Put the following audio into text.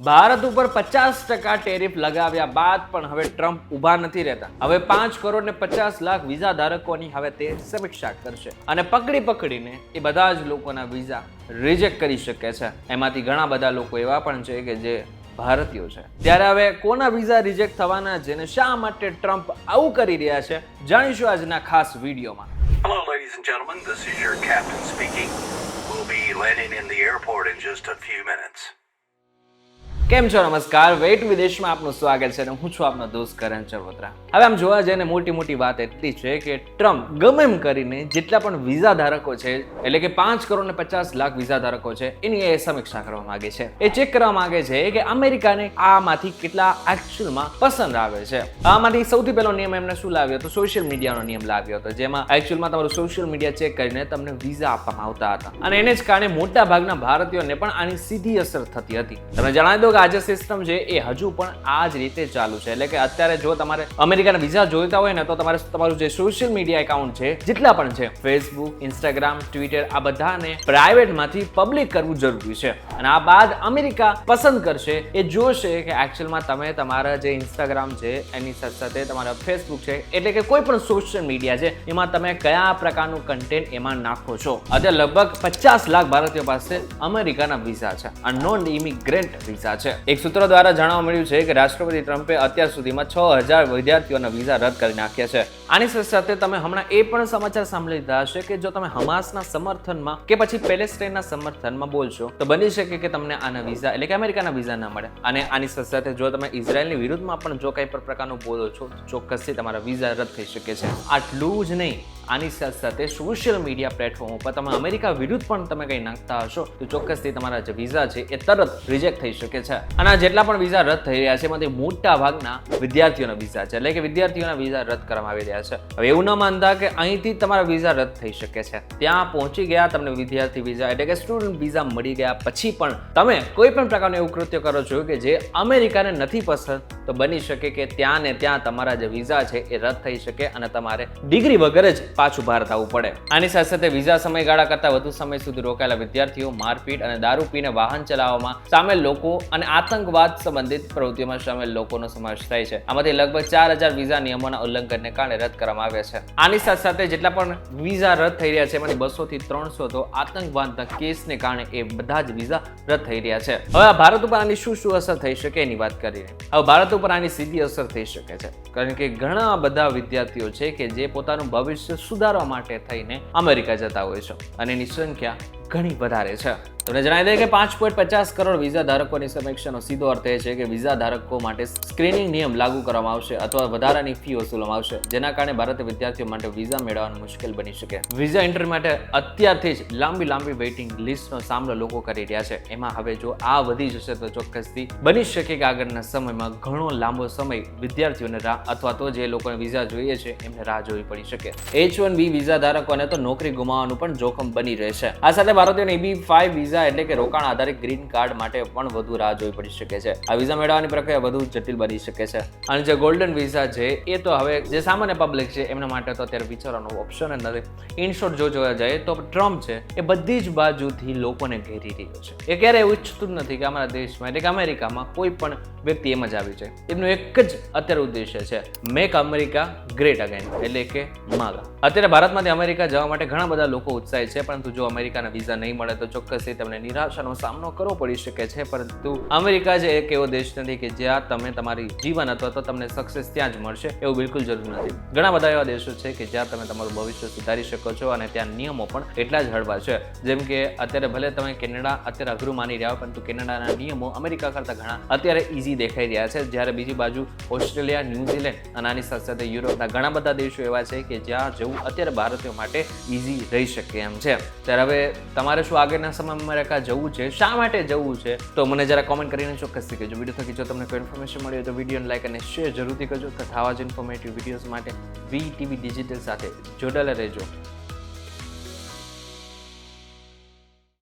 ભારત ઉપર 50% ટેરિફ લગાવ્યા બાદ પણ હવે ટ્રમ્પ ઊભા નથી રહેતા. હવે 5 કરોડ ને 50 લાખ વિઝા ધારકોની હવે તે સમીક્ષા કરશે અને પકડીને એ બધા જ લોકોના વિઝા રિજેક્ટ કરી શકે છે. એમાંથી ઘણા બધા લોકો એવા પણ છે કે જે ભારતીયો છે. ત્યારે હવે કોના વિઝા રિજેક્ટ થવાના છે અને શા માટે ટ્રમ્પ આવું કરી રહ્યા છે જાણીશું આજના ખાસ વિડીયોમાં. Hello, ladies and gentlemen. This is your captain speaking. We'll be landing in the airport in just a few minutes. કેમ છો? નમસ્કાર. વેટ વિદેશમાં આપનું સ્વાગત છે અને હું છું આપનો દોસ્ત કરણ ચરોતરા. હવે આમ જોવા જઈને મોટી વાત એટલી છે કે ટ્રમ્પ ગમે એમ કરીને જેટલા પણ વિઝા ધારકો છે, એટલે કે 5 કરોડ ને 50 લાખ વિઝા ધારકો છે, એની એ સમીક્ષા કરવા માંગે છે. એ ચેક કરવા માંગે છે કે અમેરિકાને આમાંથી કેટલા એકચ્યુઅલમાં પસંદ આવે છે. આમાંથી સૌથી પહેલો નિયમ એમને શું લાવ્યો હતો? સોશિયલ મીડિયાનો નિયમ લાવ્યો હતો, જેમાં એકચ્યુઅલમાં તમારું સોશિયલ મીડિયા ચેક કરીને તમને વિઝા આપવામાં આવતા હતા અને એને જ કારણે મોટા ભાગના ભારતીયોને પણ આની સીધી અસર થતી હતી. તમે જણાવી દો આજે સિસ્ટમ છે એ હજુ પણ આ જ રીતે ચાલુ છે. એટલે કે અત્યારે જો તમારે અમેરિકાના વિઝા જોઈતા હોય ને તો તમારે તમારું જે સોશિયલ મીડિયા એકાઉન્ટ છે, જેટલા પણ છે, ફેસબુક, ઇન્સ્ટાગ્રામ, ટ્વિટર, આ બધાને પ્રાઇવેટમાંથી પબ્લિક કરવું જરૂરી છે. અને આ બાદ અમેરિકા પસંદ કરશે, એ જોશે કે એકચ્યુઅલમાં તમે તમારા જે ઇન્સ્ટાગ્રામ છે એની સાથે તમારા ફેસબુક છે, એટલે કે કોઈ પણ સોશિયલ મીડિયા છે, એમાં તમે કયા પ્રકારનું કન્ટેન્ટ એમાં નાખો છો. અત્યારે લગભગ 50 લાખ ભારતીયો પાસે અમેરિકાના વિઝા છે અને નોન ઇમિગ્રન્ટ વિઝા છે. એક સૂત્ર દ્વારા જાણવા મળ્યું છે કે રાષ્ટ્રપતિ ટ્રમ્પે અત્યાર સુધીમાં 6000 વિદ્યાર્થીઓના વિઝા રદ કરી નાખ્યા છે. આની સાથે તમે હમણાં એ પણ સમાચાર સાંભળી લીધા હશે કે જો તમે હમાસના સમર્થનમાં કે પછી પેલેસ્ટાઇનના સમર્થનમાં બોલશો તો બની શકે કે તમને આના વિઝા એટલે કે અમેરિકાના વિઝા ના મળે. અને આની સાથે જો તમે ઇઝરાયલની વિરુદ્ધમાં પણ જો કંઈ પણ પ્રકારનું બોલો છો, ચોક્કસથી તમારા વિઝા રદ થઈ શકે છે. આટલું જ નહીં, આની સાથે સોશિયલ મીડિયા પ્લેટફોર્મ ઉપર તમે અમેરિકા વિરુદ્ધ પણ તમે કંઈ નાખતા હશો તો ચોક્કસથી તમારા જે વિઝા છે એ તરત રિજેક્ટ થઈ શકે છે. અને આ જેટલા પણ વિઝા રદ થઈ રહ્યા છે એમાંથી મોટા ભાગના વિદ્યાર્થીઓના વિઝા છે, એટલે કે વિદ્યાર્થીઓના વિઝા રદ કરવામાં આવી રહ્યા છે. હવે એવું ન માનતા કે અહીંથી તમારા વિઝા રદ થઈ શકે છે. ત્યાં પહોંચી ગયા, તમને વિદ્યાર્થી વિઝા એટલે કે સ્ટુડન્ટ વિઝા મળી ગયા પછી પણ તમે કોઈ પણ પ્રકારનું એવું કૃત્ય કરો છો કે જે અમેરિકાને નથી પસંદ, તો બની શકે કે ત્યાં ને ત્યાં તમારા જે વિઝા છે એ રદ થઈ શકે અને તમારે ડિગ્રી વગર જ પાછું ભારત આવવું પડે. આની સાથે વિઝા સમયગાળા કરતા વધુ સમય સુધી રોકાયેલા વિદ્યાર્થીઓ, મારપીટ અને દારૂ પીને વાહન ચલાવવામાં સામેલ લોકો અને આતંકવાદ સંબંધિત પ્રવૃત્તિઓમાં સામેલ લોકોનો સમાવેશ થાય છે. આમાંથી લગભગ 4000 વિઝા નિયમોના ઉલ્લંઘનને કારણે રદ કરવામાં આવ્યા છે. આની સાથે જેટલા પણ વિઝા રદ થઈ રહ્યા છે એમાંથી 200 થી 300 તો આતંકવાદના કેસને કારણે એ બધા જ વિઝા રદ થઈ રહ્યા છે. હવે ભારત ઉપર આની શું અસર થઈ શકે એની વાત કરીએ. હવે ભારત ઉપર આની સીધી અસર થઈ શકે છે, કારણ કે ઘણા બધા વિદ્યાર્થીઓ છે કે જે પોતાનું ભવિષ્ય સુધારવા માટે થઈને અમેરિકા જતા હોય છે અને એની સંખ્યા ઘણી વધારે છે. તમને જણાવી દઈએ કે 5.50 કરોડ વિઝા ધારકોની સમીક્ષાનો સીધો અર્થ એ છે કે વિઝા ધારકો માટે સ્ક્રીનિંગ નિયમ લાગુ કરવામાં આવશે અથવા વધારાની ફી વસૂલવામાં આવશે, જેના કારણે ભારતીય વિદ્યાર્થીઓ માટે વિઝા મેળવવાનું મુશ્કેલ બની શકે. વિઝા ઇન્ટરવ્યુ માટે અત્યારથી જ લાંબી વેઇટિંગ લિસ્ટનો સામનો લોકો કરી રહ્યા છે. એમાં હવે જો આ વધી જશે તો ચોક્કસથી બની શકે કે આગળના સમયમાં ઘણો લાંબો સમય વિદ્યાર્થીઓને રાહ અથવા તો જે લોકોને વિઝા જોઈએ છે એમને રાહ જોવી પડી શકે. H1B વિઝા ધારકોને તો નોકરી ગુમાવવાનું પણ જોખમ બની રહેશે. આ સાથે ભારતીયોને EB-5 વિઝા એટલે કે રોકાણ આધારિત ગ્રીન કાર્ડ માટે પણ વધુ રાહ જોવી પડી શકે છે. આ વિઝા મેળવવાની પ્રક્રિયા વધુ જટિલ બની શકે છે. અને જે ગોલ્ડન વિઝા છે એ તો હવે જે સામાન્ય પબ્લિક છે એમના માટે તો અત્યારે વિચારવાનો ઓપ્શન જ નથી. ઇન શોર્ટ જો જોવા જાય તો ટ્રમ્પ છે એ બધી જ બાજુથી લોકોને ઘેરી રહ્યો છે. એ ક્યારે એવું ઈચ્છતું નથી કે અમારા દેશમાં એટલે કે અમેરિકામાં કોઈ પણ વ્યક્તિ એમ જ આવી જાય. એમનું એક જ અત્યારે ઉદ્દેશ્ય છે, મેક અમેરિકા ગ્રેટ અગેન, એટલે કે માગા. અત્યારે ભારતમાંથી અમેરિકા જવા માટે ઘણા બધા લોકો ઉત્સાહિત છે, પરંતુ જો અમેરિકાના વિઝા નહીં મળે તો ચોક્કસથી તમને નિરાશાનો સામનો કરવો પડી શકે છે. પરંતુ અમેરિકા જે એક એવો દેશ નથી કે જ્યાં તમે તમારી જીવન અથવા તો તમને સક્સેસ ત્યાં જ મળશે, એવું બિલકુલ જરૂર નથી. ઘણા બધા એવા દેશો છે કે જ્યાં તમે તમારું ભવિષ્ય સુધારી શકો છો અને ત્યાં નિયમો પણ એટલા જ હળવા છે. જેમ કે અત્યારે ભલે તમે કેનેડા અત્યારે અઘરું માની રહ્યા હો, પરંતુ કેનેડાના નિયમો અમેરિકા કરતા ઘણા અત્યારે ઈઝી દેખાઈ રહ્યા છે. જ્યારે બીજી બાજુ ઓસ્ટ્રેલિયા, ન્યુઝીલેન્ડ અને આની સાથે યુરોપના ઘણા બધા દેશો એવા છે કે જ્યાં જવું અત્યારે ભારતીયો માટે ઈઝી રહી શકે એમ છે. ત્યારે હવે તમારે શું આગળના સમયમાં અમેરિકા જવું છે, શા માટે જવું છે, તો મને જરા કોમેન્ટ કરીને ચોક્કસથી કહેજો. વિડીયો થકી જો તમને કોઈ ઇન્ફોર્મેશન મળી હોય તો વિડીયોને લાઈક અને શેર જરૂરથી કરજો. તથા આવા જ ઇન્ફોર્મેટિવ વિડીયોઝ માટે VTV ડિજિટલ સાથે જોડાયેલા રહેજો.